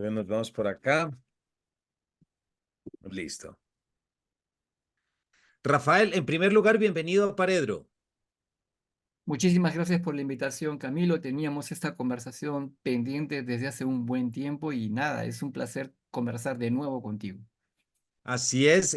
Entonces nos vamos por acá. Listo. Rafael, en primer lugar, bienvenido a Paredro. Muchísimas gracias por la invitación, Camilo. Teníamos esta conversación pendiente desde hace un buen tiempo y nada, es un placer conversar de nuevo contigo. Así es,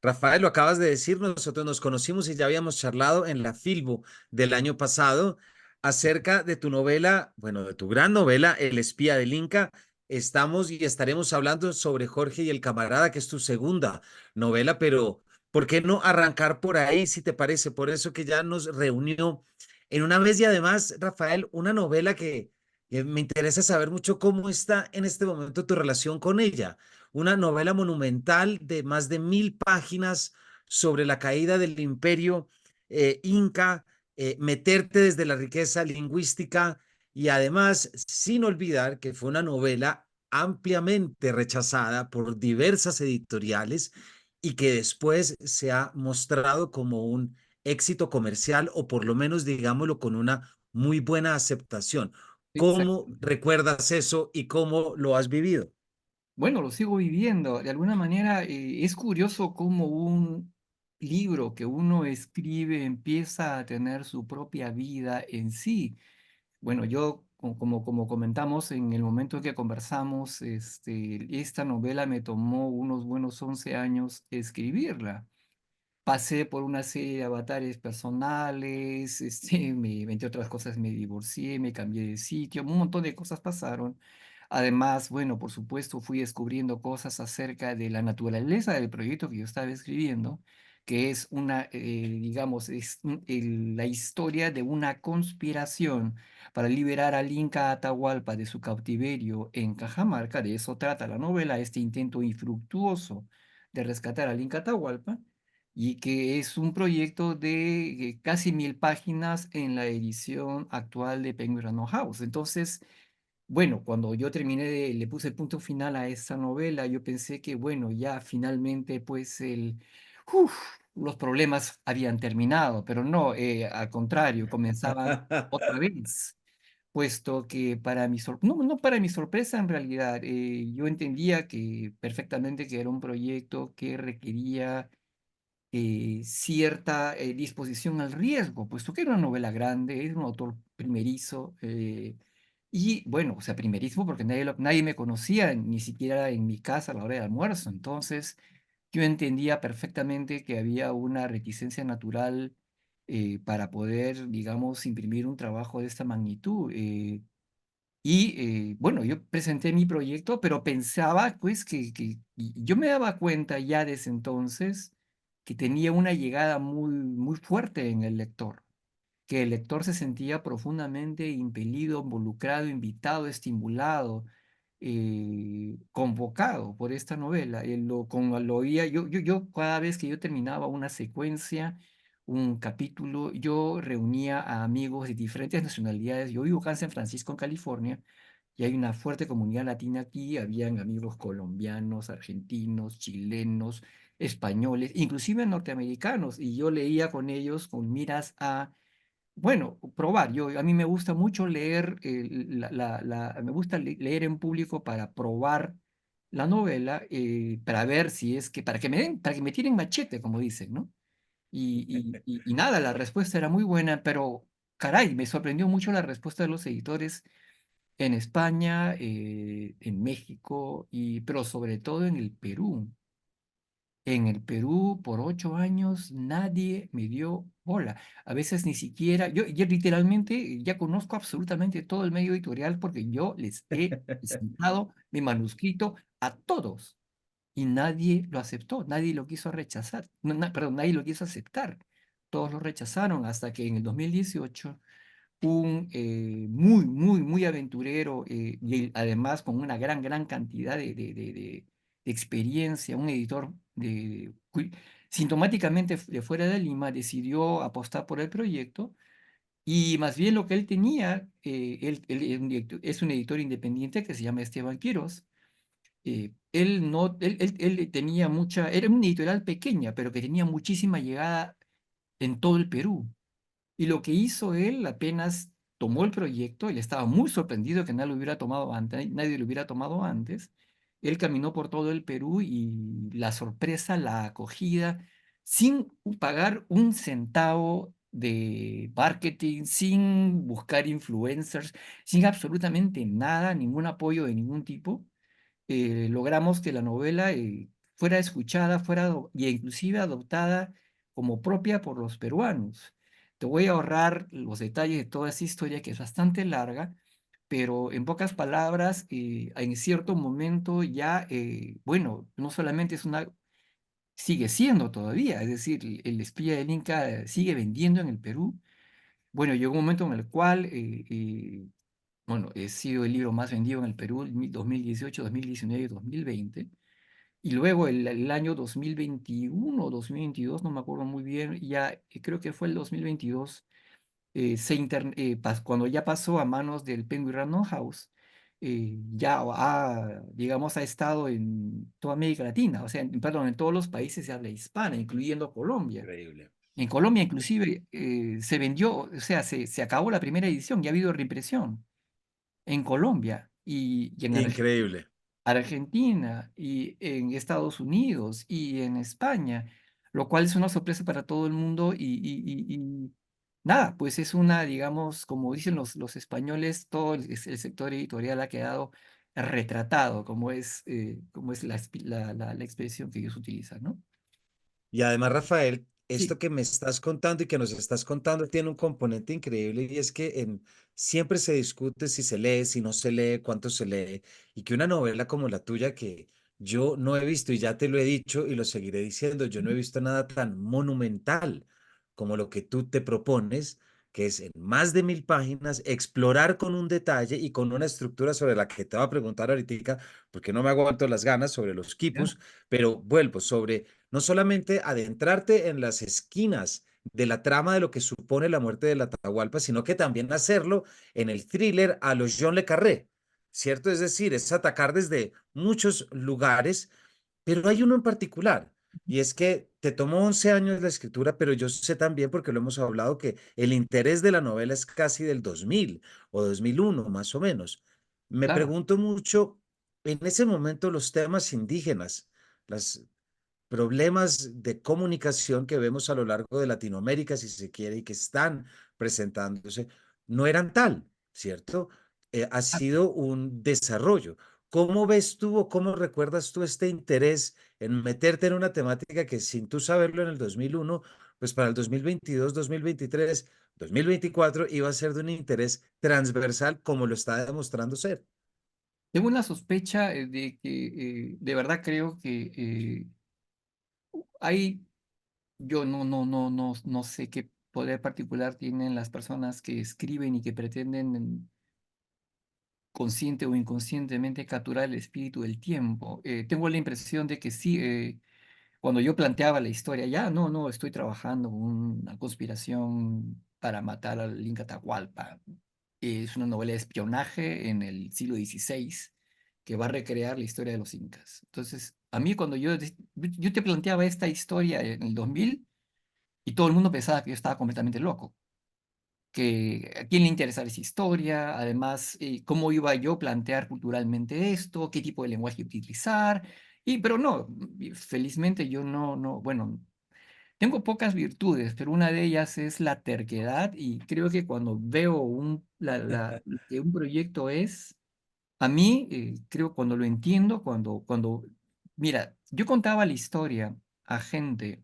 Rafael, lo acabas de decir, nosotros nos conocimos y ya habíamos charlado en la Filbo del año pasado acerca de tu novela, bueno, de tu gran novela, El espía del Inca. Estamos y estaremos hablando sobre Jorge y el camarada, que es tu segunda novela, pero ¿por qué no arrancar por ahí, si te parece? Por eso que ya nos reunió en una vez y además, Rafael, una novela que me interesa saber mucho cómo está en este momento tu relación con ella, una novela monumental de más de 1000 páginas sobre la caída del imperio inca, meterte desde la riqueza lingüística y además sin olvidar que fue una novela ampliamente rechazada por diversas editoriales y que después se ha mostrado como un éxito comercial o por lo menos digámoslo con una muy buena aceptación. ¿Cómo Exactamente. recuerdas eso y cómo lo has vivido? Bueno, lo sigo viviendo. De alguna manera, es curioso cómo un libro que uno escribe empieza a tener su propia vida en sí. Bueno, yo, como comentamos en el momento que conversamos, esta novela me tomó unos buenos 11 años escribirla. Pasé por una serie de avatares personales, entre otras cosas me divorcié, me cambié de sitio, un montón de cosas pasaron. Además, bueno, por supuesto, fui descubriendo cosas acerca de la naturaleza del proyecto que yo estaba escribiendo, que es digamos, la historia de una conspiración para liberar al Inca Atahualpa de su cautiverio en Cajamarca. De eso trata la novela, este intento infructuoso de rescatar al Inca Atahualpa y que es un proyecto de casi 1000 páginas en la edición actual de Penguin Random House. Entonces, bueno, cuando yo le puse punto final a esta novela, yo pensé que, bueno, ya finalmente, pues, uf, los problemas habían terminado, pero no, al contrario, comenzaban otra vez. Puesto que no para mi sorpresa en realidad, yo entendía que perfectamente que era un proyecto que requería cierta disposición al riesgo, puesto que era una novela grande, era un autor primerizo, y bueno, o sea, primerizo porque nadie me conocía, ni siquiera en mi casa a la hora del almuerzo, entonces yo entendía perfectamente que había una reticencia natural para poder, digamos, imprimir un trabajo de esta magnitud. Bueno, yo presenté mi proyecto, pero pensaba pues y yo me daba cuenta ya desde entonces que tenía una llegada muy fuerte en el lector, que el lector se sentía profundamente impelido, involucrado, invitado, estimulado, convocado por esta novela. Lo oía, yo cada vez que yo terminaba una secuencia, un capítulo, yo reunía a amigos de diferentes nacionalidades. Yo vivo acá en San Francisco, en California, y hay una fuerte comunidad latina aquí. Habían amigos colombianos, argentinos, chilenos, españoles, inclusive norteamericanos, y yo leía con ellos con miras a, bueno, probar. A mí me gusta mucho leer, me gusta leer en público para probar la novela, para ver si es que, para que me tiren machete, como dicen, ¿no? Y nada, la respuesta era muy buena, pero caray, me sorprendió mucho la respuesta de los editores en España, en México, pero sobre todo en el Perú. En el Perú, por 8 años, nadie me dio bola. A veces ni siquiera, yo literalmente ya conozco absolutamente todo el medio editorial porque yo les he presentado mi manuscrito a todos y nadie lo aceptó, nadie lo quiso rechazar, perdón, nadie lo quiso aceptar. Todos lo rechazaron hasta que en el 2018 un muy aventurero y además con una gran cantidad de experiencia, un editor sintomáticamente de fuera de Lima, decidió apostar por el proyecto y más bien lo que él tenía, él es un editor independiente que se llama Esteban Quiros. Él no, él tenía era una editorial pequeña, pero que tenía muchísima llegada en todo el Perú. Y lo que hizo él apenas tomó el proyecto, él estaba muy sorprendido que nadie lo hubiera tomado antes, nadie lo hubiera tomado antes. Él caminó por todo el Perú y la sorpresa, la acogida, sin pagar un centavo de marketing, sin buscar influencers, sin absolutamente nada, ningún apoyo de ningún tipo, logramos que la novela fuera escuchada, y inclusive adoptada como propia por los peruanos. Te voy a ahorrar los detalles de toda esa historia que es bastante larga, pero en pocas palabras, en cierto momento ya, bueno, no solamente sigue siendo todavía, es decir, el espía del Inca sigue vendiendo en el Perú. Bueno, llegó un momento en el cual, bueno, he sido el libro más vendido en el Perú en 2018, 2019 y 2020. Y luego el año 2021 o 2022, no me acuerdo muy bien, ya creo que fue el 2022, cuando ya pasó a manos del Penguin Random House, digamos, ha estado en toda América Latina, o sea, perdón, en todos los países de habla hispana, incluyendo Colombia. Increíble. En Colombia, inclusive, se vendió, o sea, se acabó la primera edición, ya ha habido reimpresión en Colombia y en Increíble. Argentina y en Estados Unidos y en España, lo cual es una sorpresa para todo el mundo y nada, pues es una, digamos, como dicen los españoles, todo el sector editorial ha quedado retratado, como es la expresión que ellos utilizan, ¿no? Y además, Rafael, Sí, esto que me estás contando y que nos estás contando tiene un componente increíble y es que siempre se discute si se lee, si no se lee, cuánto se lee, y que una novela como la tuya que yo no he visto y ya te lo he dicho y lo seguiré diciendo, yo no he visto nada tan monumental como lo que tú te propones, que es en más de 1000 páginas explorar con un detalle y con una estructura sobre la que te voy a preguntar ahorita, porque no me aguanto las ganas sobre los ¿ya? quipus, pero vuelvo sobre no solamente adentrarte en las esquinas de la trama de lo que supone la muerte de la Atahualpa, sino que también hacerlo en el thriller a los John le Carré, ¿cierto? Es decir, es atacar desde muchos lugares, pero hay uno en particular, y es que te tomó 11 años la escritura, pero yo sé también, porque lo hemos hablado, que el interés de la novela es casi del 2000 o 2001, más o menos. Me Claro. pregunto mucho, en ese momento los temas indígenas, las problemas de comunicación que vemos a lo largo de Latinoamérica, si se quiere, y que están presentándose, no eran tal, ¿cierto? Ha sido un desarrollo. ¿Cómo ves tú o cómo recuerdas tú este interés en meterte en una temática que sin tú saberlo en el 2001, pues para el 2022, 2023, 2024 iba a ser de un interés transversal como lo está demostrando ser? Tengo una sospecha de que de verdad creo que hay, yo no sé qué poder particular tienen las personas que escriben y que pretenden consciente o inconscientemente capturar el espíritu del tiempo. Tengo la impresión de que sí, cuando yo planteaba la historia, ya no, estoy trabajando con una conspiración para matar al Inca Atahualpa. Es una novela de espionaje en el siglo XVI que va a recrear la historia de los incas. Entonces, a mí cuando yo te planteaba esta historia en el 2000 y todo el mundo pensaba que yo estaba completamente loco, que a quién le interesaba esa historia, además, cómo iba yo a plantear culturalmente esto, qué tipo de lenguaje utilizar, pero no, felizmente yo bueno, tengo pocas virtudes, pero una de ellas es la terquedad y creo que cuando veo lo que un proyecto es, a mí, creo cuando lo entiendo, mira, yo contaba la historia a gente,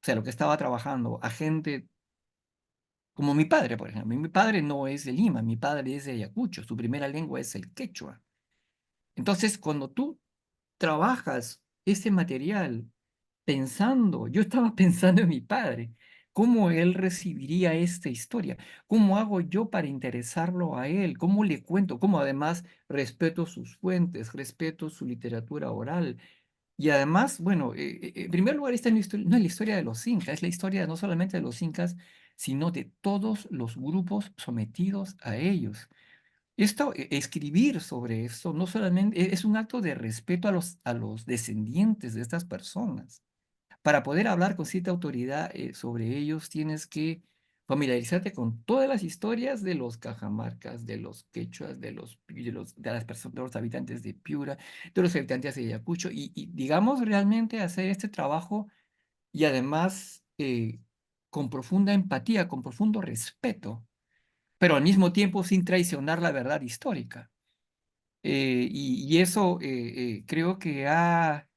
o sea, lo que estaba trabajando, a gente como mi padre, por ejemplo. Mi padre no es de Lima, mi padre es de Ayacucho, su primera lengua es el quechua. Entonces, cuando tú trabajas ese material pensando, yo estaba pensando en mi padre, cómo él recibiría esta historia, cómo hago yo para interesarlo a él, cómo le cuento, cómo además respeto sus fuentes, respeto su literatura oral. Y además, bueno, en primer lugar, esta no es la historia de los incas, es la historia no solamente de los incas, sino de todos los grupos sometidos a ellos. Escribir sobre esto no solamente es un acto de respeto a los descendientes de estas personas. Para poder hablar con cierta autoridad sobre ellos, tienes que familiarizarte con todas las historias de los cajamarcas, de los quechuas, de las personas, de los habitantes de Piura, de los habitantes de Ayacucho, y digamos realmente hacer este trabajo y además con profunda empatía, con profundo respeto, pero al mismo tiempo sin traicionar la verdad histórica. Y eso creo que ha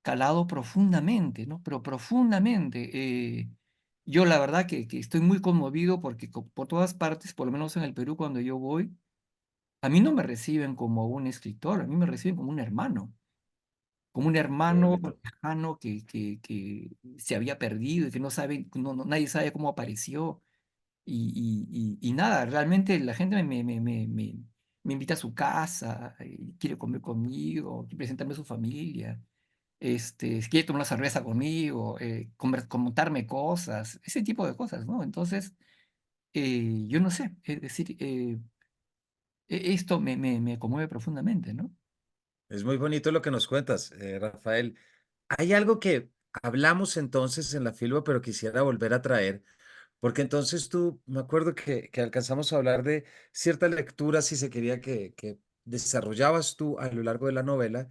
calado profundamente, ¿no? Pero profundamente. Yo la verdad que estoy muy conmovido porque por todas partes, por lo menos en el Perú cuando yo voy, a mí no me reciben como un escritor, a mí me reciben como un Qué hermano bonito. lejano que se había perdido y que no sabe, nadie sabe cómo apareció. Y nada, realmente la gente me invita a su casa, quiere comer conmigo, quiere presentarme a su familia, si quiere tomar una cerveza conmigo, comentarme cosas, ese tipo de cosas, ¿no? Entonces, yo no sé, es decir, esto me conmueve profundamente, ¿no? Es muy bonito lo que nos cuentas, Rafael. Hay algo que hablamos entonces en la Filbo, pero quisiera volver a traer. Porque entonces tú, me acuerdo que alcanzamos a hablar de cierta lectura, si se quería, que desarrollabas tú a lo largo de la novela,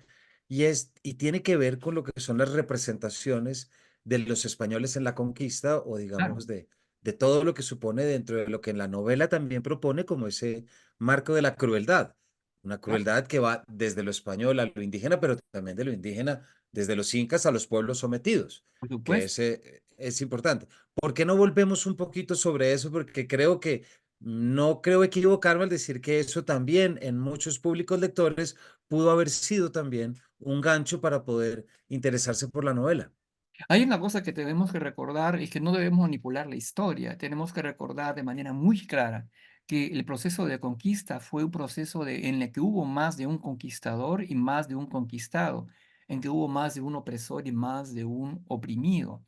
y tiene que ver con lo que son las representaciones de los españoles en la conquista, o Claro, digamos de todo lo que supone dentro de lo que en la novela también propone como ese marco de la crueldad. Una claro, crueldad que va desde lo español a lo indígena, pero también de lo indígena, desde los incas a los pueblos sometidos, por que supuesto. ese es importante. ¿Por qué no volvemos un poquito sobre eso? Porque creo que no creo equivocarme al decir que eso también en muchos públicos lectores pudo haber sido también un gancho para poder interesarse por la novela. Hay una cosa que tenemos que recordar y que no debemos manipular la historia. Tenemos que recordar de manera muy clara que el proceso de conquista fue un proceso en el que hubo más de un conquistador y más de un conquistado, en que hubo más de un opresor y más de un oprimido.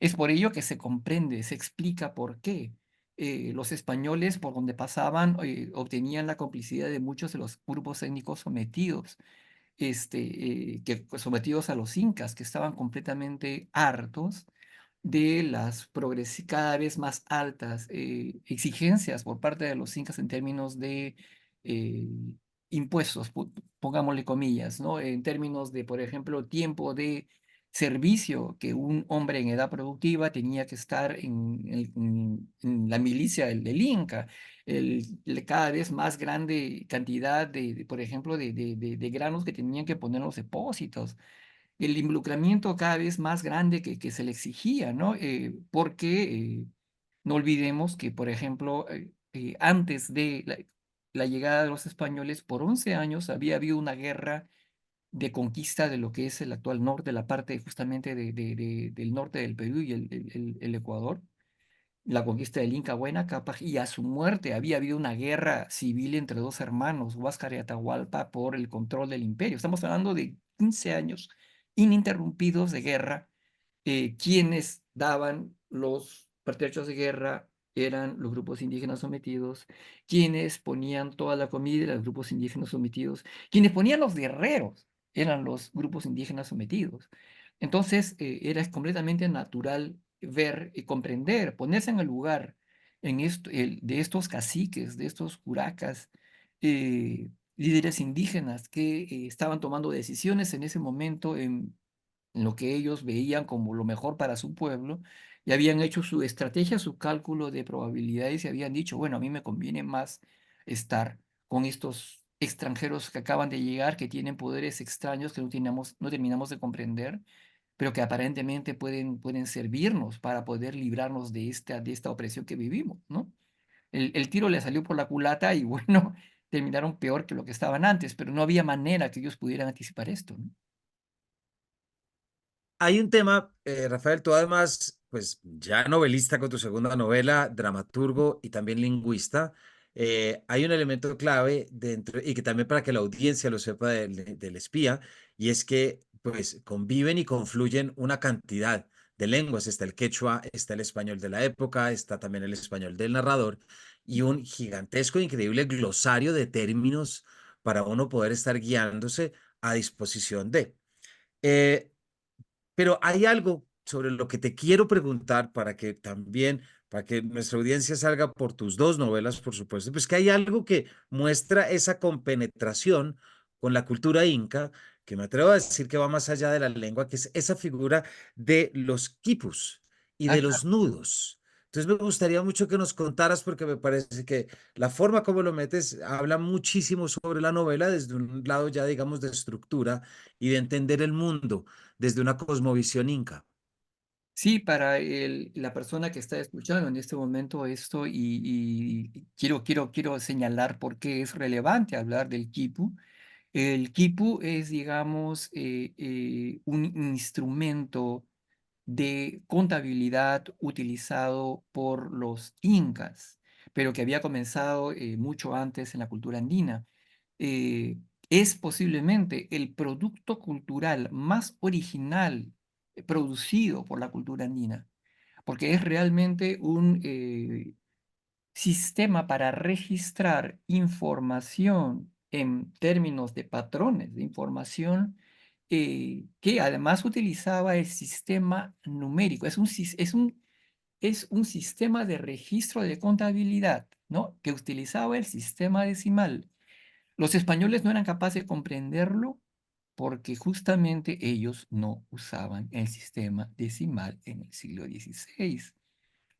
Es por ello que se comprende, se explica por qué los españoles por donde pasaban obtenían la complicidad de muchos de los grupos étnicos sometidos que pues, sometidos a los incas, que estaban completamente hartos de las cada vez más altas exigencias por parte de los incas en términos de eh, impuestos, pongámosle comillas, ¿no? En términos de, por ejemplo, tiempo de servicio que un hombre en edad productiva tenía que estar en la milicia del Inca, cada vez más grande cantidad por ejemplo, de granos que tenían que poner en los depósitos, el involucramiento cada vez más grande que se le exigía, ¿no? Porque no olvidemos que, por ejemplo, antes de la llegada de los españoles, por 11 años había habido una guerra de conquista de lo que es el actual norte, la parte justamente del norte del Perú y el Ecuador, la conquista del Inca Huayna Cápac, y a su muerte había habido una guerra civil entre dos hermanos, Huáscar y Atahualpa, por el control del imperio. Estamos hablando de 15 años ininterrumpidos de guerra. Quienes daban los pertrechos de guerra eran los grupos indígenas sometidos, quienes ponían toda la comida eran los grupos indígenas sometidos, quienes ponían los guerreros eran los grupos indígenas sometidos. Entonces, era completamente natural ver y comprender, ponerse en el lugar de estos caciques, de estos curacas, líderes indígenas que estaban tomando decisiones en ese momento en lo que ellos veían como lo mejor para su pueblo, y habían hecho su estrategia, su cálculo de probabilidades y habían dicho, bueno, a mí me conviene más estar con estos extranjeros que acaban de llegar, que tienen poderes extraños que no terminamos de comprender, pero que aparentemente pueden servirnos para poder librarnos de esta opresión que vivimos, ¿no? El tiro le salió por la culata y bueno, terminaron peor que lo que estaban antes, pero no había manera que ellos pudieran anticipar esto, ¿no? Hay un tema, Rafael, tú además, pues ya novelista con tu segunda novela, dramaturgo y también lingüista, hay un elemento clave dentro, y que también para que la audiencia lo sepa del espía, y es que pues conviven y confluyen una cantidad de lenguas. Está el quechua, está el español de la época, está también el español del narrador, y un gigantesco, increíble glosario de términos para uno poder estar guiándose a disposición de. Eh, pero hay algo sobre lo que te quiero preguntar para que también para que nuestra audiencia salga por tus dos novelas, por supuesto, pues que hay algo que muestra esa compenetración con la cultura inca, que me atrevo a decir que va más allá de la lengua, que es esa figura de los quipus y Ah, de claro. los nudos. Entonces me gustaría mucho que nos contaras, porque me parece que la forma como lo metes habla muchísimo sobre la novela desde un lado ya, digamos, de estructura y de entender el mundo desde una cosmovisión inca. Sí, para la persona que está escuchando en este momento esto, y quiero señalar por qué es relevante hablar del quipu. El quipu es, digamos, un instrumento de contabilidad utilizado por los incas, pero que había comenzado mucho antes en la cultura andina. Eh, es posiblemente el producto cultural más original producido por la cultura andina, porque es realmente un sistema para registrar información en términos de patrones de información, que además utilizaba el sistema numérico. Es un sistema de registro de contabilidad, ¿no? Que utilizaba el sistema decimal. Los españoles no eran capaces de comprenderlo porque justamente ellos no usaban el sistema decimal en el siglo XVI.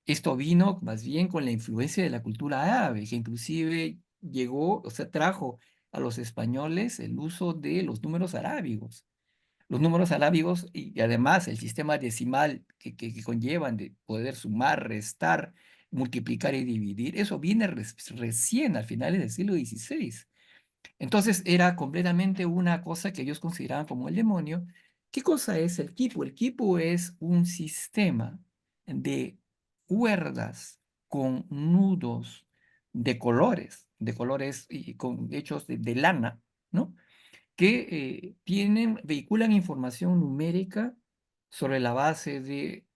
Esto vino más bien con la influencia de la cultura árabe, que inclusive llegó, o sea, trajo a los españoles el uso de los números arábigos. Los números arábigos y además el sistema decimal que conllevan de poder sumar, restar, multiplicar y dividir, eso viene recién al finales del siglo XVI. Entonces era completamente una cosa que ellos consideraban como el demonio. ¿Qué cosa es el quipu? El quipu es un sistema de cuerdas con nudos de colores y hechos de lana, ¿no? Que vehiculan información numérica sobre la base de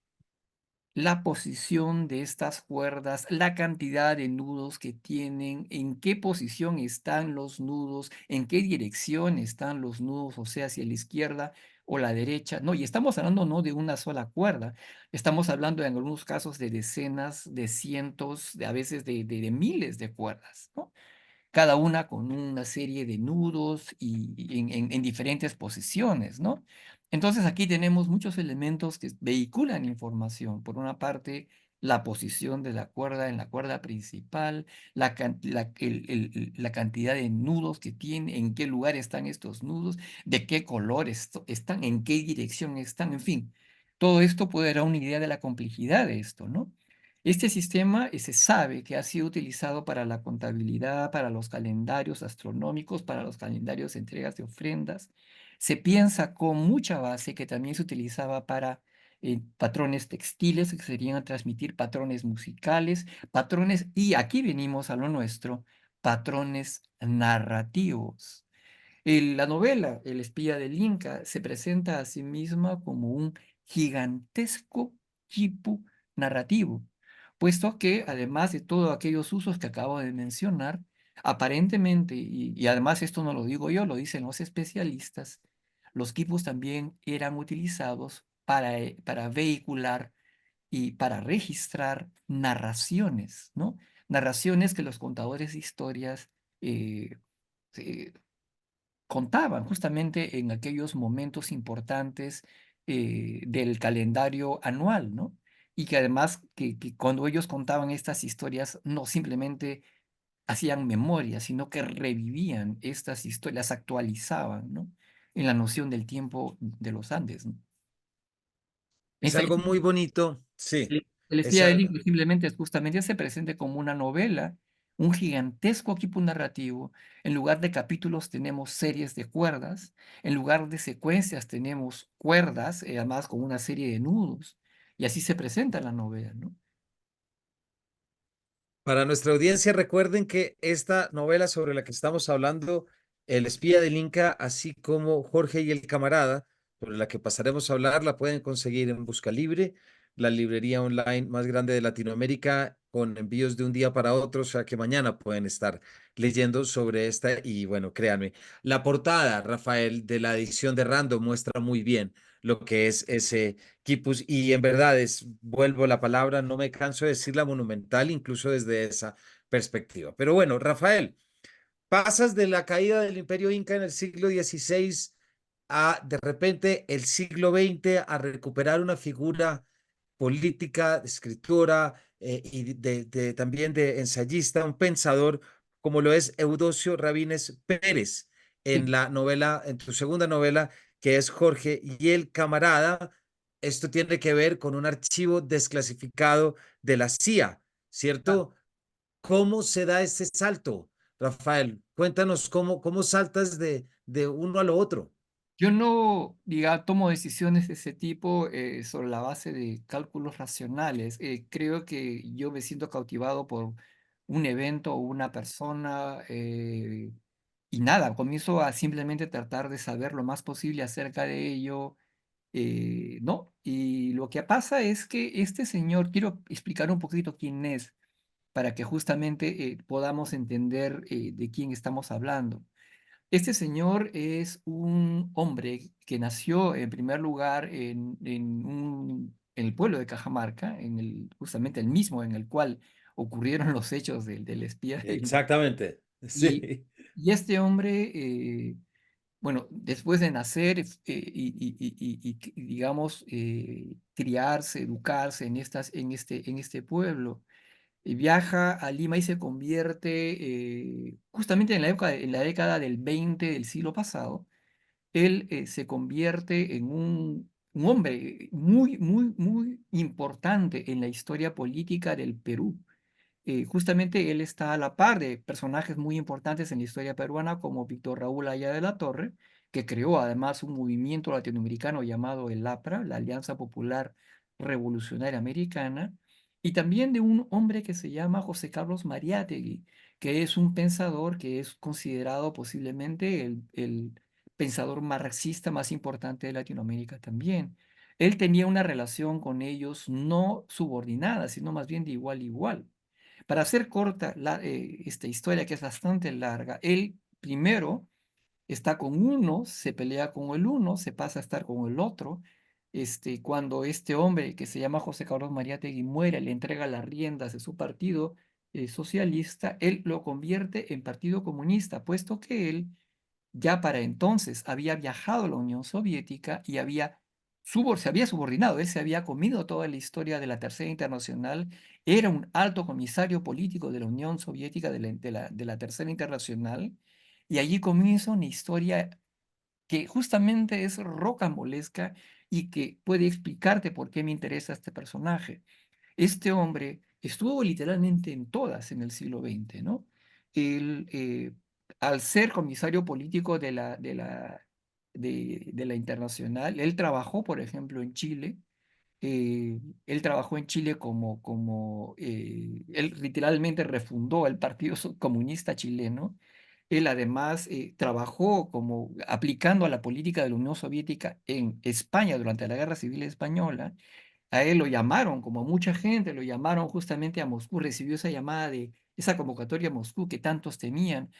la posición de estas cuerdas, la cantidad de nudos que tienen, en qué posición están los nudos, en qué dirección están los nudos, o sea, hacia la izquierda o la derecha. No, y estamos hablando no de una sola cuerda, estamos hablando en algunos casos de decenas, de cientos, de a veces de miles de cuerdas, ¿no? Cada una con una serie de nudos y en diferentes posiciones, ¿no? Entonces aquí tenemos muchos elementos que vehiculan información. Por una parte, la posición de la cuerda en la cuerda principal, la cantidad de nudos que tiene, en qué lugar están estos nudos, de qué color están, en qué dirección están, en fin. Todo esto puede dar una idea de la complejidad de esto, ¿no? Este sistema se sabe que ha sido utilizado para la contabilidad, para los calendarios astronómicos, para los calendarios de entregas de ofrendas. Se piensa con mucha base que también se utilizaba para patrones textiles, que serían a transmitir patrones musicales, patrones, y aquí venimos a lo nuestro, patrones narrativos. La novela El espía del Inca se presenta a sí misma como un gigantesco quipu narrativo, puesto que además de todos aquellos usos que acabo de mencionar, aparentemente, y además esto no lo digo yo, lo dicen los especialistas, los quipus también eran utilizados para vehicular y para registrar narraciones, ¿no? Narraciones que los contadores de historias eh, eh, contaban justamente en aquellos momentos importantes del calendario anual, ¿no? Y que además que cuando ellos contaban estas historias no simplemente hacían memoria, sino que revivían estas historias, las actualizaban, ¿no? En la noción del tiempo de los Andes, ¿no? Es Esa, algo muy bonito, sí. el espía del Esa, Inca simplemente es justamente se presente como una novela, un gigantesco equipo narrativo. En lugar de capítulos tenemos series de cuerdas, en lugar de secuencias tenemos cuerdas, además con una serie de nudos, y así se presenta la novela, ¿no? para nuestra audiencia, recuerden que esta novela sobre la que estamos hablando, El espía del Inca, así como Jorge y el camarada, sobre la que pasaremos a hablar, la pueden conseguir en Busca Libre, la librería online más grande de Latinoamérica con envíos de un día para otro, o sea que mañana pueden estar leyendo sobre esta y bueno, créanme, la portada, Rafael, de la edición de Random muestra muy bien lo que es ese quipus y en verdad es, vuelvo la palabra, no me canso de decirla monumental, incluso desde esa perspectiva. Pero bueno, Rafael, pasas de la caída del Imperio Inca en el siglo XVI a de repente el siglo XX a recuperar una figura política, de escritora y también de ensayista, un pensador como lo es Eudosio Rabines Pérez en Sí. la novela, en tu segunda novela, que es Jorge y el camarada. Esto tiene que ver con un archivo desclasificado de la CIA, ¿cierto? ¿Cómo se da este salto, Rafael? Cuéntanos cómo saltas de uno a lo otro. Yo no, diga, tomo decisiones de ese tipo sobre la base de cálculos racionales. Creo que yo me siento cautivado por un evento o una persona y nada, comienzo a simplemente tratar de saber lo más posible acerca de ello, ¿no? Y lo que pasa es que este señor, quiero explicar un poquito quién es, para que justamente podamos entender de quién estamos hablando. Este señor es un hombre que nació en primer lugar en el pueblo de Cajamarca, justamente el mismo en el cual ocurrieron los hechos del espía. Exactamente, Y, sí. y este hombre, bueno, después de nacer digamos, criarse, educarse en este pueblo, viaja a Lima y se convierte, justamente en la década del 20 del siglo pasado, él se convierte en un hombre muy, muy, muy importante en la historia política del Perú. Justamente él está a la par de personajes muy importantes en la historia peruana como Víctor Raúl Aya de la Torre, que creó además un movimiento latinoamericano llamado el APRA, la Alianza Popular Revolucionaria Americana, y también de un hombre que se llama José Carlos Mariátegui, que es un pensador que es considerado posiblemente el pensador marxista más importante de Latinoamérica también. Él tenía una relación con ellos no subordinada, sino más bien de igual a igual. Para hacer corta esta historia, que es bastante larga, él primero está con uno, se pelea con el uno, se pasa a estar con el otro. Cuando este hombre que se llama José Carlos Mariátegui muere, le entrega las riendas de su partido socialista, él lo convierte en Partido Comunista, puesto que él ya para entonces había viajado a la Unión Soviética y se había subordinado, él se había comido toda la historia de la Tercera Internacional, era un alto comisario político de la Unión Soviética de la Tercera Internacional, y allí comienza una historia que justamente es rocambolesca y que puede explicarte por qué me interesa este personaje. Este hombre estuvo literalmente en todas en el siglo XX, ¿no? Él, al ser comisario político de la Internacional, él trabajó, por ejemplo, en Chile. Él trabajó en Chile él literalmente refundó el Partido Comunista chileno. Él además trabajó como aplicando a la política de la Unión Soviética en España durante la Guerra Civil Española. A él lo llamaron, como a mucha gente, lo llamaron justamente a Moscú, recibió esa llamada de esa convocatoria a Moscú que tantos temían.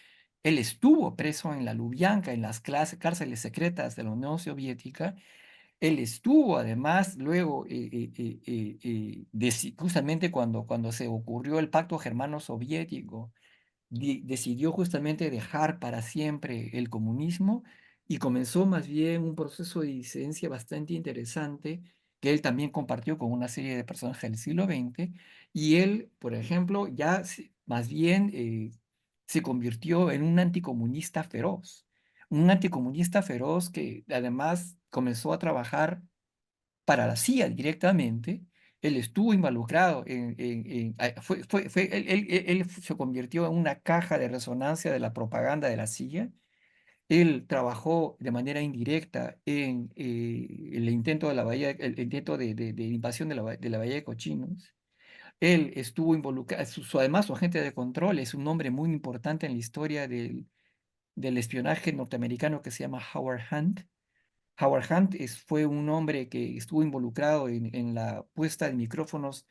Él estuvo preso en la Lubyanka, en las cárceles secretas de la Unión Soviética. Él estuvo además luego, justamente cuando se ocurrió el pacto germano-soviético, decidió justamente dejar para siempre el comunismo y comenzó más bien un proceso de disidencia bastante interesante que él también compartió con una serie de personajes del siglo XX. Y él, por ejemplo, más bien se convirtió en un anticomunista feroz, un anticomunista feroz que además comenzó a trabajar para la CIA directamente. Él estuvo involucrado él se convirtió en una caja de resonancia de la propaganda de la CIA. Él trabajó de manera indirecta en el intento de la bahía, el intento de invasión de la bahía de Cochinos. Él estuvo involucrado, además su agente de control es un nombre muy importante en la historia del espionaje norteamericano que se llama Howard Hunt. Howard Hunt fue un hombre que estuvo involucrado en la puesta de micrófonos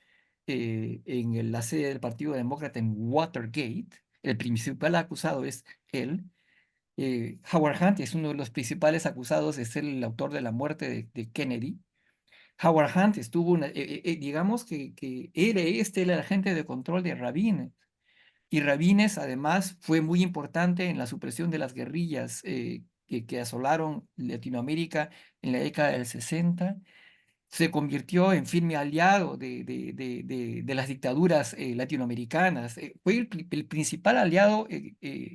la sede del Partido Demócrata en Watergate. El principal acusado es él. Howard Hunt es uno de los principales acusados de ser el autor de la muerte de Kennedy. Howard Hunt estuvo, digamos que era el agente de control de Rabin. Y Rabines, además, fue muy importante en la supresión de las guerrillas que asolaron Latinoamérica en la década del 60. Se convirtió en firme aliado de las dictaduras latinoamericanas. Fue el principal aliado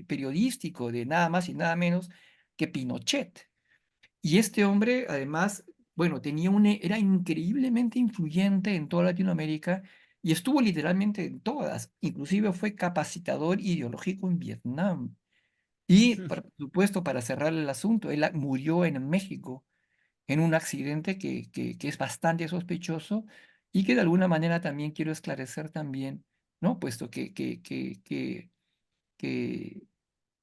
periodístico de nada más y nada menos que Pinochet. Y este hombre, además, bueno, era increíblemente influyente en toda Latinoamérica y estuvo literalmente en todas. Inclusive fue capacitador ideológico en Vietnam. Y, por supuesto, para cerrar el asunto, él murió en México en un accidente que es bastante sospechoso y que de alguna manera también quiero esclarecer también, ¿no? Puesto que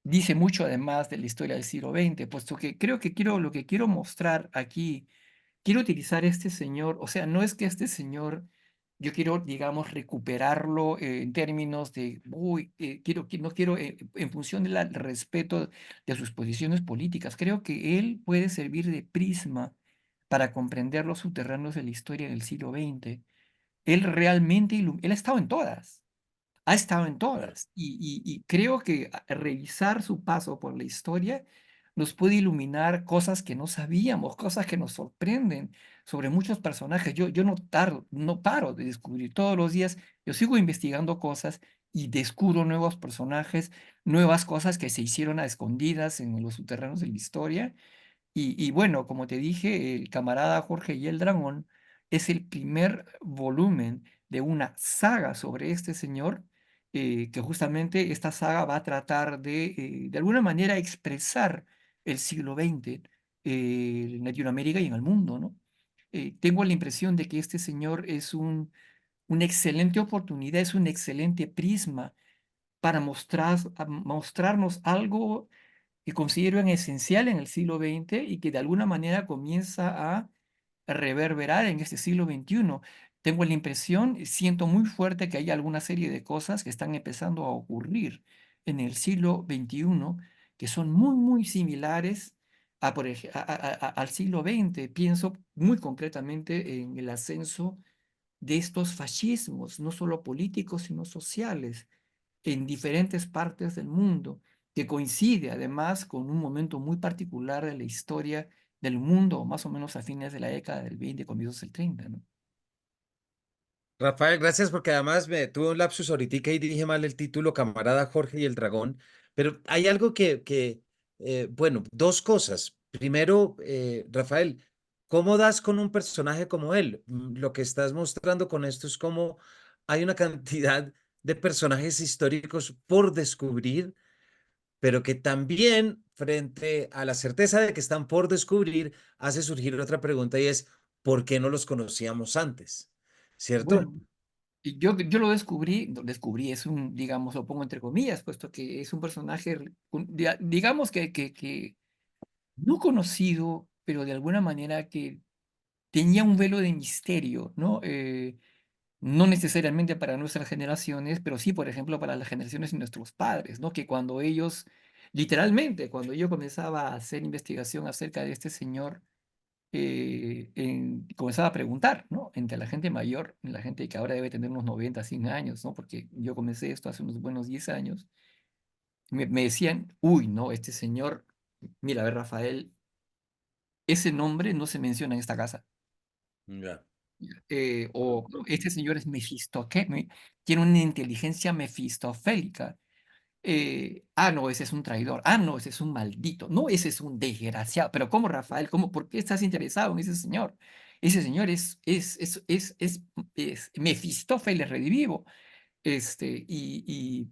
dice mucho además de la historia del siglo XX, puesto que creo que lo que quiero mostrar aquí, quiero utilizar este señor, o sea, no es que este señor, yo quiero, digamos, recuperarlo en términos de, uy, no quiero, en función del respeto de sus posiciones políticas, creo que él puede servir de prisma para comprender los subterráneos de la historia del siglo XX. Él realmente, él ha estado en todas. Ha estado en Claro. todas y creo que revisar su paso por la historia nos puede iluminar cosas que no sabíamos, cosas que nos sorprenden sobre muchos personajes. Yo no paro de descubrir todos los días, yo sigo investigando cosas y descubro nuevos personajes, nuevas cosas que se hicieron a escondidas en los subterráneos de la historia y bueno, como te dije, el camarada Jorge y el Dragón es el primer volumen de una saga sobre este señor, que justamente esta saga va a tratar de alguna manera, expresar el siglo XX en Latinoamérica y en el mundo, ¿no? Tengo la impresión de que este señor es una excelente oportunidad, es un excelente prisma para mostrarnos algo que considero esencial en el siglo XX y que de alguna manera comienza a reverberar en este siglo XXI. Tengo la impresión, siento muy fuerte que hay alguna serie de cosas que están empezando a ocurrir en el siglo XXI que son muy, muy similares al siglo XX. Pienso muy concretamente en el ascenso de estos fascismos, no solo políticos, sino sociales en diferentes partes del mundo, que coincide además con un momento muy particular de la historia del mundo, más o menos a fines de la década del 20, comienzos del 30, ¿no? Rafael, gracias porque además me tuve un lapsus ahorita y dije mal el título, Camarada Jorge y el Dragón, pero hay algo bueno, dos cosas. Primero, Rafael, ¿cómo das con un personaje como él? Lo que estás mostrando con esto es cómo hay una cantidad de personajes históricos por descubrir, pero que también frente a la certeza de que están por descubrir, hace surgir otra pregunta y es, ¿por qué no los conocíamos antes? ¿Cierto? Bueno, y yo lo descubrí, es un, digamos, lo pongo entre comillas, puesto que es un personaje, digamos que no conocido, pero de alguna manera que tenía un velo de misterio, ¿no? No necesariamente para nuestras generaciones, pero sí, por ejemplo, para las generaciones de nuestros padres, ¿no? Que cuando ellos, literalmente, cuando yo comenzaba a hacer investigación acerca de este señor, comenzaba a preguntar, ¿no? Entre la gente mayor, la gente que ahora debe tener unos 90, 100 años, ¿no? Porque yo comencé esto hace unos buenos 10 años, me decían, uy, no, este señor, mira, a ver, Rafael, ese nombre no se menciona en esta casa. Ya. O "No, este señor es tiene una inteligencia mefistofélica. No, ese es un traidor. No, ese es un maldito. No, ese es un desgraciado. Pero ¿cómo, Rafael? ¿Por qué estás interesado en ese señor? Ese señor es Mefistófeles redivivo. Y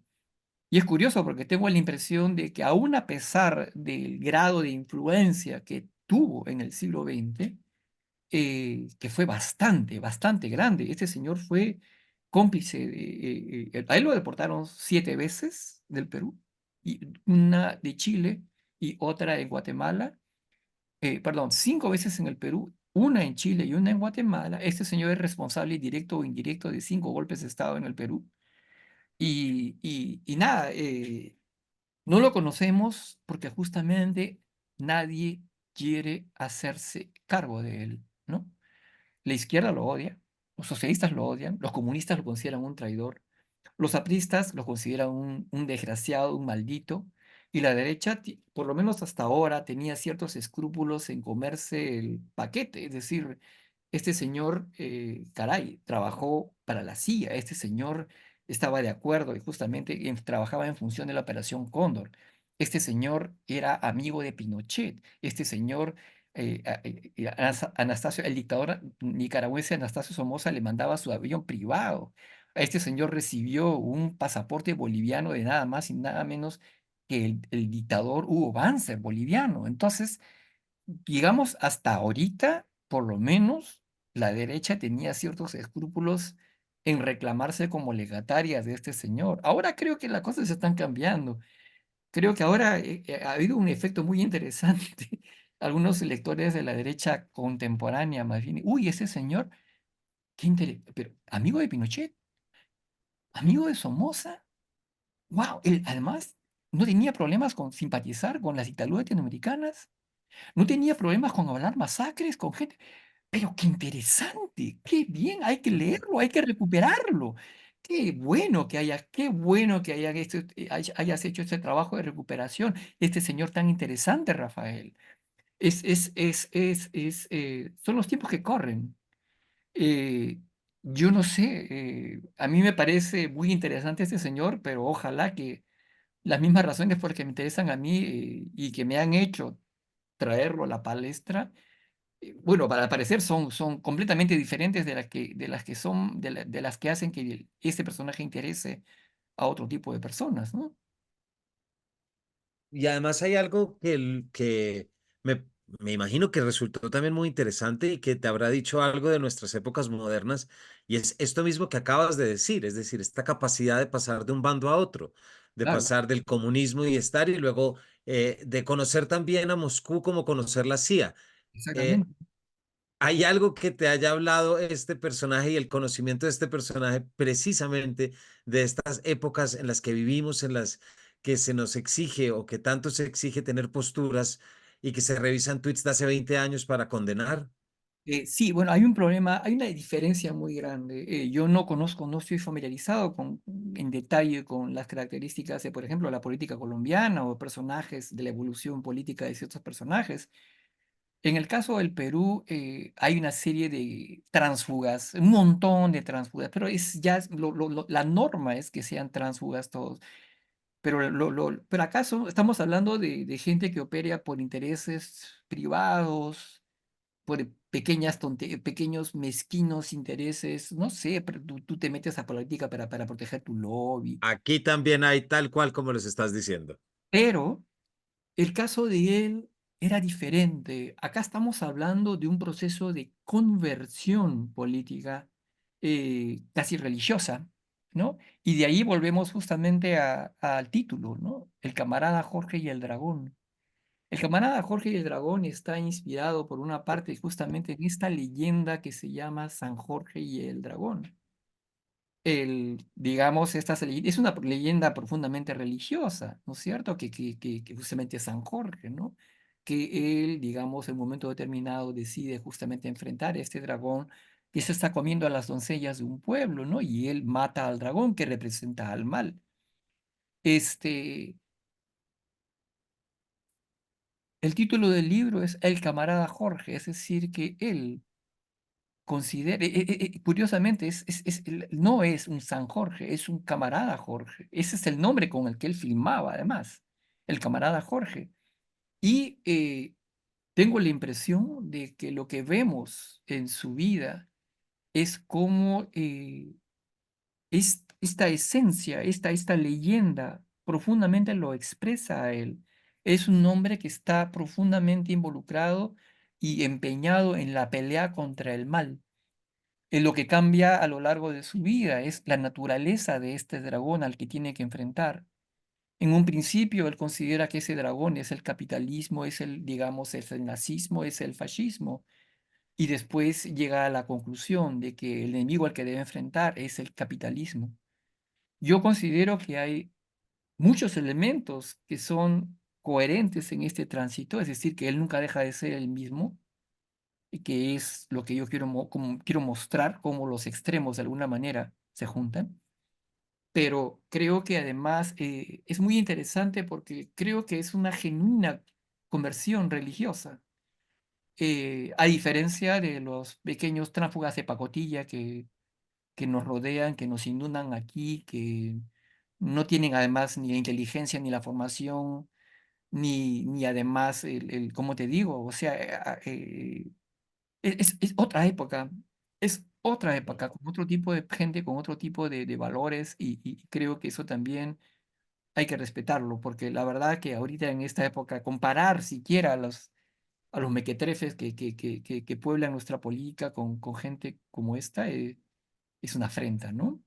es curioso porque tengo la impresión de que aún a pesar del grado de influencia que tuvo en el siglo XX, que fue bastante, bastante grande. Este señor fue cómplice a él lo deportaron 7 veces del Perú, y una de Chile y otra en Guatemala, perdón, 5 veces en el Perú una en Chile y una en Guatemala. Este señor es responsable directo o indirecto de 5 golpes de Estado en el Perú. Y nada, no lo conocemos porque justamente nadie quiere hacerse cargo de él, ¿no? La izquierda lo odia, los socialistas lo odian, los comunistas lo consideran un traidor, los apristas lo consideran un desgraciado, un maldito, y la derecha, por lo menos hasta ahora, tenía ciertos escrúpulos en comerse el paquete, es decir, este señor, caray, trabajó para la CIA, este señor estaba de acuerdo y justamente trabajaba en función de la Operación Cóndor. Este señor era amigo de Pinochet, este señor Anastasio, el dictador nicaragüense Anastasio Somoza le mandaba su avión privado. Este señor recibió un pasaporte boliviano de nada más y nada menos que el dictador Hugo Banzer, boliviano. Entonces, digamos, hasta ahorita, por lo menos, la derecha tenía ciertos escrúpulos en reclamarse como legataria de este señor. Ahora creo que las cosas se están cambiando. Creo que ahora ha habido un efecto muy interesante. Algunos electores de la derecha contemporánea, más bien, uy, ese señor, pero amigo de Pinochet, amigo de Somoza, wow, él además no tenía problemas con simpatizar con las dictaduras latinoamericanas, no tenía problemas con hablar masacres con gente, pero qué interesante, qué bien, hay que leerlo, hay que recuperarlo. Qué bueno que hayas hecho este trabajo de recuperación, este señor tan interesante, Rafael. Son los tiempos que corren. Eh, yo no sé, a mí me parece muy interesante este señor, pero ojalá que las mismas razones por que me interesan a mí y que me han hecho traerlo a la palestra, bueno, para parecer son completamente diferentes de las que hacen que este personaje interese a otro tipo de personas, ¿no? Y además hay algo que me, me imagino que resultó también muy interesante y que te habrá dicho algo de nuestras épocas modernas, y es esto mismo que acabas de decir, es decir, esta capacidad de pasar de un bando a otro, de Claro, pasar del comunismo y estar, y luego de conocer también a Moscú como conocer la CIA. Eh, exactamente. ¿Hay algo que te haya hablado este personaje y el conocimiento de este personaje precisamente de estas épocas en las que vivimos, en las que se nos exige o que tanto se exige tener posturas y que se revisan tweets de hace 20 años para condenar? Sí, bueno, hay un problema, hay una diferencia muy grande. Yo no conozco, no estoy familiarizado en detalle con las características de, por ejemplo, la política colombiana o personajes de la evolución política de ciertos personajes. En el caso del Perú, hay una serie de tránsfugas, un montón de tránsfugas, pero la norma es que sean tránsfugas todos. Pero acaso estamos hablando de gente que opera por intereses privados, por pequeños mezquinos intereses, no sé, pero tú te metes a política para proteger tu lobby, Aquí también hay tal cual como les estás diciendo. pero el caso de él era diferente. Acá estamos hablando de un proceso de conversión política casi religiosa, ¿no? Y de ahí volvemos justamente al título, ¿no? El camarada Jorge y el dragón. El camarada Jorge y el dragón está inspirado por una parte justamente en esta leyenda que se llama San Jorge y el dragón. Digamos, es una leyenda profundamente religiosa, ¿no es cierto? Que justamente San Jorge, ¿no? Que él, digamos, en un momento determinado decide justamente enfrentar a este dragón que se está comiendo a las doncellas de un pueblo, ¿no? Y él mata al dragón que representa al mal. Este, el título del libro es El camarada Jorge, es decir, que él considera, curiosamente, no es un San Jorge, es un camarada Jorge. Ese es el nombre con el que él filmaba, además, el camarada Jorge. Y tengo la impresión de que lo que vemos en su vida es como esta esencia, esta leyenda, profundamente lo expresa a él. Es un hombre que está profundamente involucrado y empeñado en la pelea contra el mal. Lo que cambia a lo largo de su vida es la naturaleza de este dragón al que tiene que enfrentar. En un principio, él considera que ese dragón es el capitalismo, digamos, es el nazismo, es el fascismo. y después llega a la conclusión de que el enemigo al que debe enfrentar es el capitalismo. Yo considero que hay muchos elementos que son coherentes en este tránsito, es decir, que él nunca deja de ser el mismo, y que es lo que yo quiero, como quiero mostrar, cómo los extremos de alguna manera se juntan. Pero creo que además es muy interesante porque creo que es una genuina conversión religiosa, a diferencia de los pequeños tránsfugas de pacotilla que nos rodean, que nos inundan aquí, que no tienen además ni la inteligencia ni la formación, ni además ¿cómo te digo? O sea, es otra época, es otra época, con otro tipo de gente, con otro tipo de valores, y creo que eso también hay que respetarlo, porque la verdad que ahorita en esta época, comparar siquiera a los mequetrefes que pueblan nuestra política con gente como esta, es una afrenta, ¿no?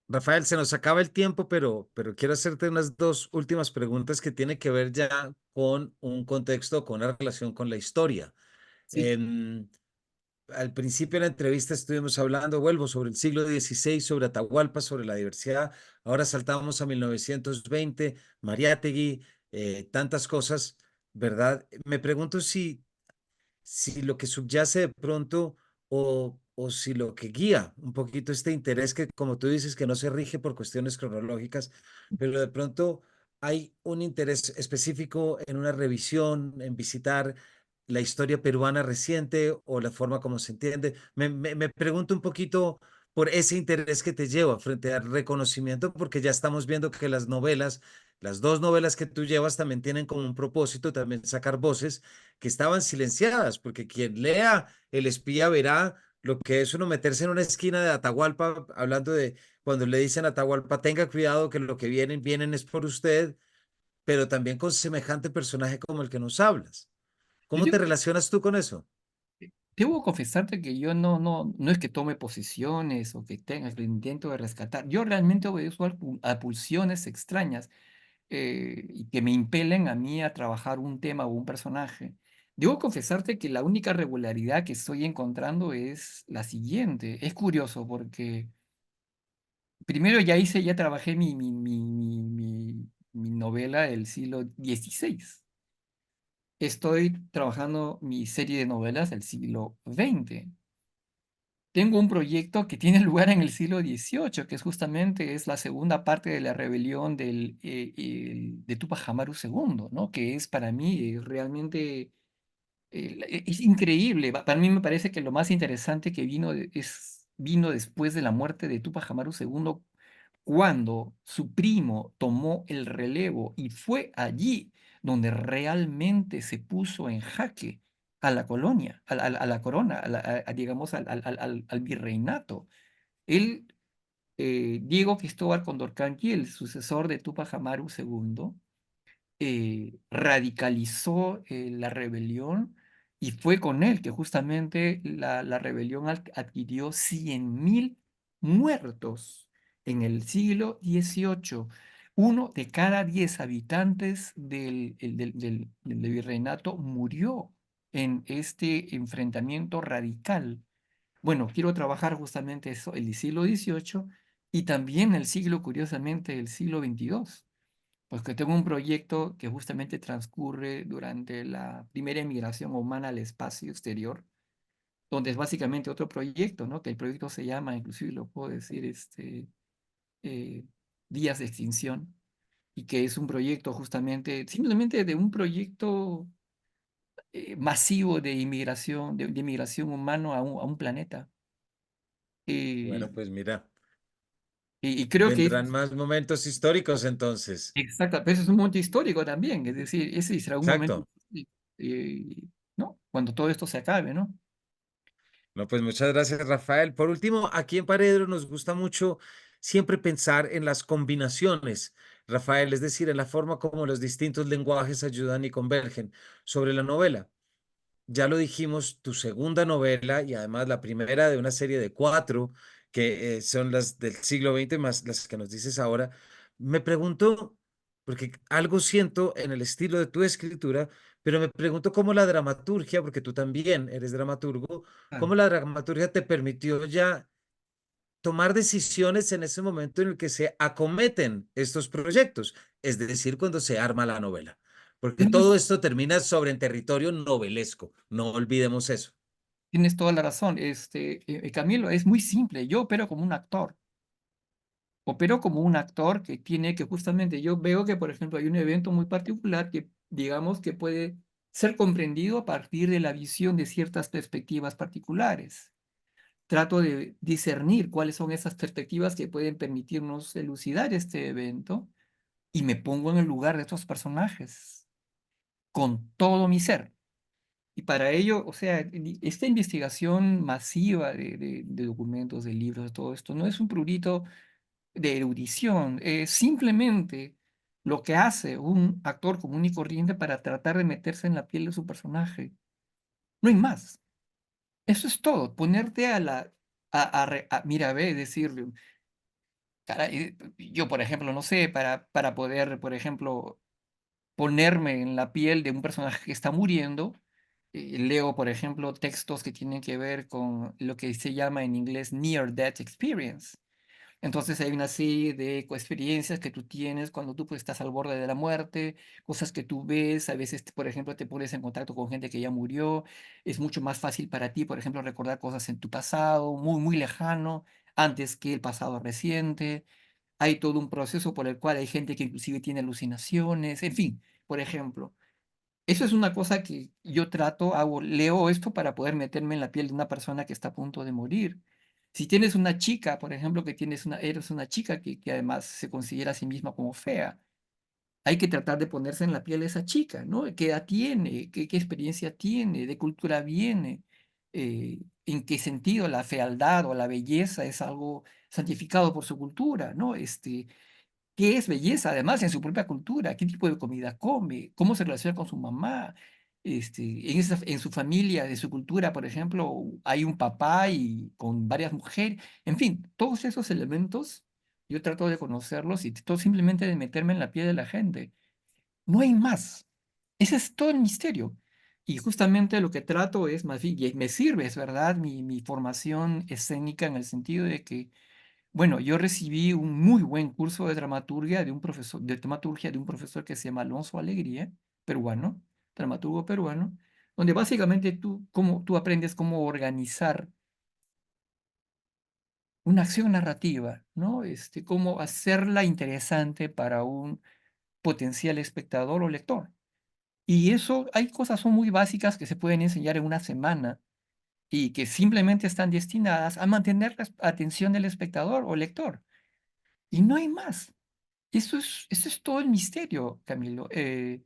Rafael, se nos acaba el tiempo, pero quiero hacerte unas dos últimas preguntas que tienen que ver ya con un contexto, con una relación con la historia. Sí. Em, Al principio de la entrevista estuvimos hablando, vuelvo, sobre el siglo XVI, sobre Atahualpa, sobre la diversidad. Ahora saltamos a 1920, Mariátegui, tantas cosas, ¿verdad? Me pregunto si lo que subyace de pronto o si lo que guía un poquito este interés que, como tú dices, que no se rige por cuestiones cronológicas, pero de pronto hay un interés específico en una revisión, en visitar la historia peruana reciente o la forma como se entiende. Me pregunto un poquito por ese interés que te lleva frente al reconocimiento, porque ya estamos viendo que las novelas, las dos novelas que tú llevas también tienen como un propósito, también sacar voces que estaban silenciadas, porque quien lea El espía verá lo que es uno meterse en una esquina de Atahualpa, hablando de cuando le dicen a Atahualpa, tenga cuidado que lo que vienen es por usted, pero también con semejante personaje como el que nos hablas. Yo ¿Cómo te digo, relacionas tú con eso? debo confesarte que yo no es que tome posiciones o que tenga el intento de rescatar. Yo realmente obedezco a pulsiones extrañas, y que me impelen a mí a trabajar un tema o un personaje. Debo confesarte que la única regularidad que estoy encontrando es la siguiente. Es curioso porque primero ya trabajé mi novela del siglo XVI. Estoy trabajando mi serie de novelas del siglo XX. Tengo un proyecto que tiene lugar en el siglo XVIII, que es la segunda parte de la rebelión de Tupac Amaru II, ¿no? Que es para mí realmente es increíble. Para mí me parece que lo más interesante que vino después de la muerte de Tupac Amaru II, cuando su primo tomó el relevo y fue allí donde realmente se puso en jaque a la colonia, a la corona, digamos, al virreinato. Él, Diego Cristóbal Condorcanqui, el sucesor de Tupac Amaru II, radicalizó la rebelión, y fue con él que justamente la rebelión adquirió 100.000 muertos en el siglo XVIII. Uno de cada 10 habitantes del virreinato murió en este enfrentamiento radical. Bueno, quiero trabajar justamente eso, el siglo XVIII y también el siglo, curiosamente, el siglo XXII, pues que tengo un proyecto que justamente transcurre durante la primera emigración humana al espacio exterior, donde es básicamente otro proyecto, ¿no? Que el proyecto se llama, inclusive lo puedo decir, eh, Días de Extinción, y que es un proyecto justamente, simplemente de un proyecto masivo de inmigración, de inmigración humano a un planeta. Bueno, Eh, pues mira, y creo que vendrán más momentos históricos entonces. exacto, pero eso es un momento histórico también, es decir, ese será un momento, Exacto. eh, ¿no? Cuando todo esto se acabe, ¿no? No, pues muchas gracias, Rafael. Por último, aquí en Paredro nos gusta mucho siempre pensar en las combinaciones, Rafael, es decir, en la forma como los distintos lenguajes ayudan y convergen sobre la novela. Ya lo dijimos, tu segunda novela y además la primera de una serie de cuatro que son las del siglo XX más las que nos dices ahora. Me pregunto, porque algo siento en el estilo de tu escritura, pero me pregunto cómo la dramaturgia, porque tú también eres dramaturgo, Claro. cómo la dramaturgia te permitió ya tomar decisiones en ese momento en el que se acometen estos proyectos, es decir, cuando se arma la novela. Porque todo esto termina sobre en territorio novelesco, no olvidemos eso. Tienes toda la razón. Camilo, es muy simple. Yo opero como un actor. Opero como un actor que tiene que justamente, yo veo que, por ejemplo, hay un evento muy particular que, digamos, que puede ser comprendido a partir de la visión de ciertas perspectivas particulares. Trato de discernir cuáles son esas perspectivas que pueden permitirnos elucidar este evento y me pongo en el lugar de estos personajes con todo mi ser. Y para ello, o sea, esta investigación masiva de documentos, de libros, de todo esto, no es un prurito de erudición, es simplemente lo que hace un actor común y corriente para tratar de meterse en la piel de su personaje. No hay más. Eso es todo. Ponerte a la, mira, ve, decirle, caray, yo, por ejemplo, no sé, para poder, por ejemplo, ponerme en la piel de un personaje que está muriendo, leo, por ejemplo, textos que tienen que ver con lo que se llama en inglés Near Death Experience. Entonces hay una serie de experiencias que tú tienes cuando tú pues, estás al borde de la muerte, cosas que tú ves, a veces, por ejemplo, te pones en contacto con gente que ya murió, es mucho más fácil para ti, por ejemplo, recordar cosas en tu pasado, muy, muy lejano, antes que el pasado reciente. Hay todo un proceso por el cual hay gente que inclusive tiene alucinaciones, en fin, por ejemplo. Eso es una cosa que yo trato, hago, leo esto para poder meterme en la piel de una persona que está a punto de morir. Si tienes una chica, por ejemplo, eres una chica que además se considera a sí misma como fea, hay que tratar de ponerse en la piel de esa chica, ¿no? ¿Qué edad tiene? ¿Qué experiencia tiene? ¿De cultura viene? ¿En qué sentido la fealdad o la belleza es algo santificado por su cultura, ¿no? ¿Qué es belleza, además, en su propia cultura? ¿Qué tipo de comida come? ¿Cómo se relaciona con su mamá? En su familia, de su cultura, por ejemplo, hay un papá y con varias mujeres. En fin, todos esos elementos yo trato de conocerlos y trato simplemente de meterme en la piel de la gente. No hay más. Ese es todo el misterio. Y justamente lo que trato es, más bien, y me sirve, es verdad, mi formación escénica en el sentido de que bueno, yo recibí un muy buen curso de dramaturgia de un profesor que se llama Alonso Alegría, peruano, dramaturgo peruano, donde básicamente tú aprendes cómo organizar una acción narrativa, ¿no? Cómo hacerla interesante para un potencial espectador o lector. Y eso, hay cosas son muy básicas que se pueden enseñar en una semana y que simplemente están destinadas a mantener la atención del espectador o lector. Y no hay más. Eso es todo el misterio, Camilo. Eh,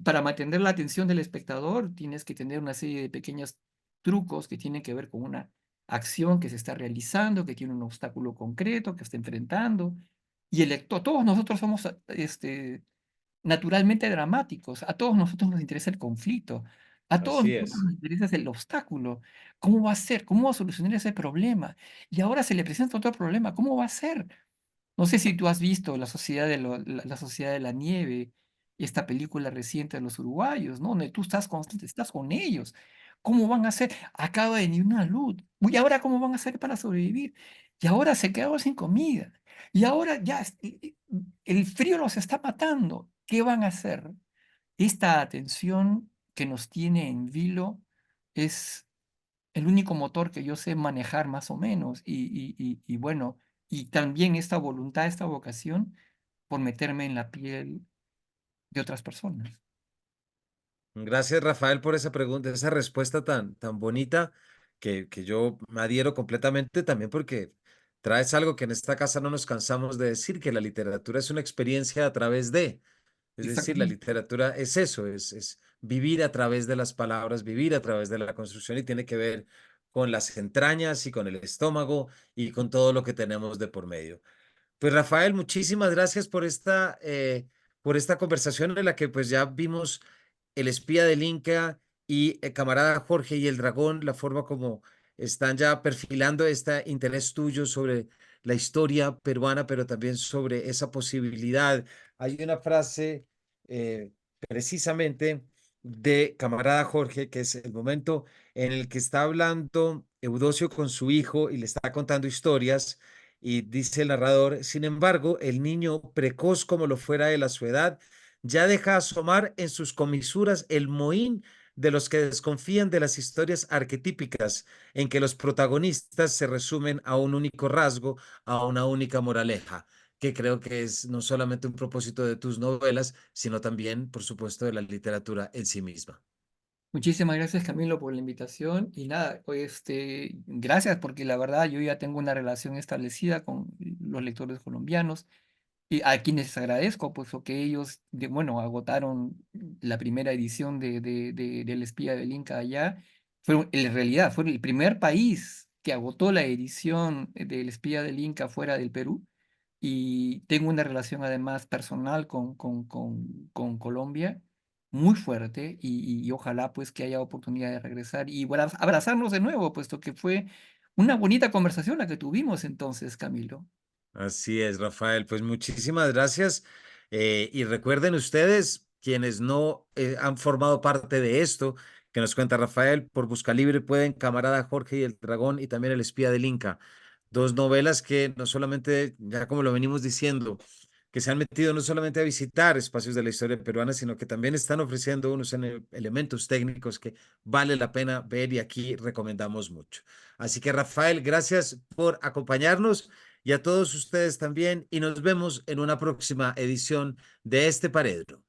para mantener la atención del espectador, tienes que tener una serie de pequeños trucos que tienen que ver con una acción que se está realizando, que tiene un obstáculo concreto, que está enfrentando. Y el lector, todos nosotros somos naturalmente dramáticos, a todos nosotros nos interesa el conflicto, a todos Así nosotros es. nos interesa el obstáculo. ¿Cómo va a ser? ¿Cómo va a solucionar ese problema? Y ahora se le presenta otro problema, ¿cómo va a ser? No sé si tú has visto la Sociedad de la Nieve, esta película reciente de los uruguayos, ¿no? Donde tú estás con ellos. ¿Cómo van a hacer? Acaba de venir una luz. ¿Y ahora cómo van a hacer para sobrevivir? Y ahora se quedaron sin comida. Y ahora ya el frío los está matando. ¿Qué van a hacer? Esta atención que nos tiene en vilo es el único motor que yo sé manejar más o menos. Y bueno, y también esta voluntad, esta vocación por meterme en la piel de otras personas. Gracias, Rafael, por esa pregunta, esa respuesta tan bonita que yo me adhiero completamente también porque traes algo que en esta casa no nos cansamos de decir, que la literatura es una experiencia a través de, es decir, la Exactamente. literatura es eso, es vivir a través de las palabras, vivir a través de la construcción y tiene que ver con las entrañas y con el estómago y con todo lo que tenemos de por medio. Pues Rafael, muchísimas gracias por esta conversación en la que pues ya vimos el espía del Inca y el camarada Jorge y el dragón, la forma como están ya perfilando este interés tuyo sobre la historia peruana, pero también sobre esa posibilidad. Hay una frase precisamente de Camarada Jorge, que es el momento en el que está hablando Eudocio con su hijo y le está contando historias. Y dice el narrador, sin embargo, el niño, precoz como lo fuera él a su edad, ya deja asomar en sus comisuras el mohín de los que desconfían de las historias arquetípicas, en que los protagonistas se resumen a un único rasgo, a una única moraleja, que creo que es no solamente un propósito de tus novelas, sino también, por supuesto, de la literatura en sí misma. Muchísimas gracias, Camilo, por la invitación. Y nada, gracias porque la verdad yo ya tengo una relación establecida con los lectores colombianos y a quienes les agradezco, puesto que ellos, bueno, agotaron la primera edición del Espía del Inca allá. En realidad, fue el primer país que agotó la edición del Espía del Inca fuera del Perú. Y tengo una relación además personal con Colombia muy fuerte y ojalá pues que haya oportunidad de regresar y bueno, abrazarnos de nuevo, puesto que fue una bonita conversación la que tuvimos entonces, Camilo. Así es, Rafael. Pues muchísimas gracias. Y recuerden ustedes, quienes no han formado parte de esto, que nos cuenta Rafael, por Buscalibre pueden Camarada Jorge y el Dragón y también El Espía del Inca. Dos novelas que no solamente, ya como lo venimos diciendo, que se han metido no solamente a visitar espacios de la historia peruana, sino que también están ofreciendo unos elementos técnicos que vale la pena ver y aquí recomendamos mucho. Así que Rafael, gracias por acompañarnos y a todos ustedes también y nos vemos en una próxima edición de este Paredro.